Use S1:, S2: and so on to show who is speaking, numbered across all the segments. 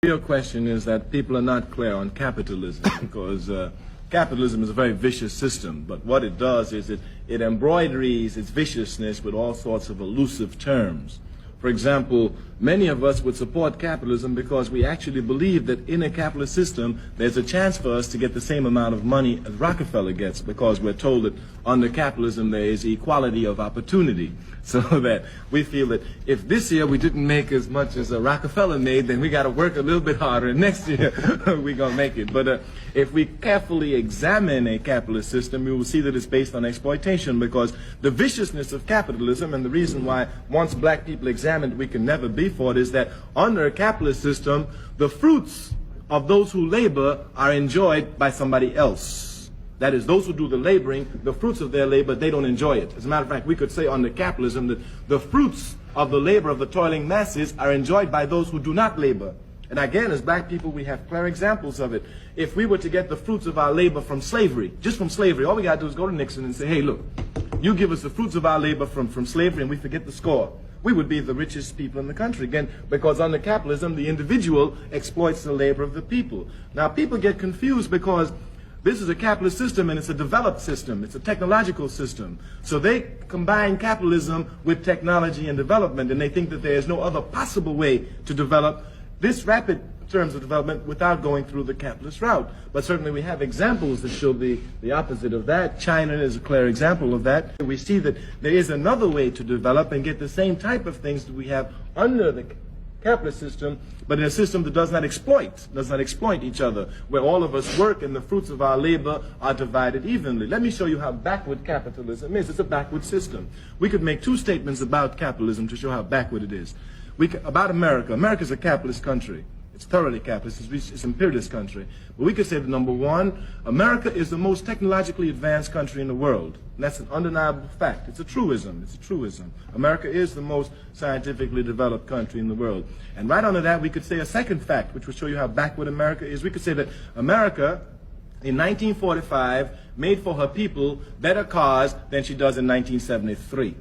S1: The real question is that people are not clear on capitalism because capitalism is a very vicious system, but what it does is it embroideries its viciousness with all sorts of elusive terms. For example, many of us would support capitalism because we actually believe that in a capitalist system there's a chance for us to get the same amount of money as Rockefeller gets, because we're told that under capitalism there is equality of opportunity. So that we feel that if this year we didn't make as much as Rockefeller made, then we got to work a little bit harder, and next year we're going to make it. But if we carefully examine a capitalist system, we will see that it's based on exploitation, because the viciousness of capitalism, and the reason why once black people examine it we can never be for it, is that under a capitalist system the fruits of those who labor are enjoyed by somebody else. That is, those who do the laboring, the fruits of their labor, they don't enjoy it. As a matter of fact, we could say under capitalism that the fruits of the labor of the toiling masses are enjoyed by those who do not labor. And again, as black people, we have clear examples of it. If we were to get the fruits of our labor from slavery, just from slavery, all we got to do is go to Nixon and say, hey, look, you give us the fruits of our labor from slavery and we forget the score. We would be the richest people in the country, again, because under capitalism, the individual exploits the labor of the people. Now, people get confused because this is a capitalist system and it's a developed system. It's a technological system. So they combine capitalism with technology and development, and they think that there is no other possible way to develop this rapid terms of development without going through the capitalist route. But certainly we have examples that show the opposite of that. China is a clear example of that. We see that there is another way to develop and get the same type of things that we have under the capitalist system, but in a system that does not exploit each other, where all of us work and the fruits of our labor are divided evenly. Let me show you how backward capitalism is. It's a backward system. We could make two statements about capitalism to show how backward it is. About America. America is a capitalist country. It's thoroughly capitalist. It's an imperialist country. But we could say that, number one, America is the most technologically advanced country in the world. And that's an undeniable fact. It's a truism. It's a truism. America is the most scientifically developed country in the world. And right under that, we could say a second fact, which will show you how backward America is. We could say that America, in 1945, made for her people better cars than she does in 1973.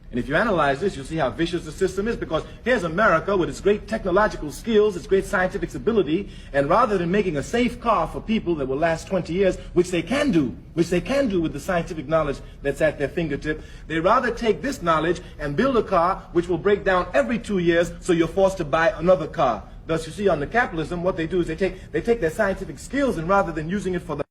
S1: And if you analyze this, you'll see how vicious the system is, because here's America with its great technological skills, its great scientific ability, and rather than making a safe car for people that will last 20 years, which they can do with the scientific knowledge that's at their fingertip, they rather take this knowledge and build a car which will break down every 2 years, so you're forced to buy another car. Thus, you see, under capitalism, what they do is they take their scientific skills, and rather than using it for the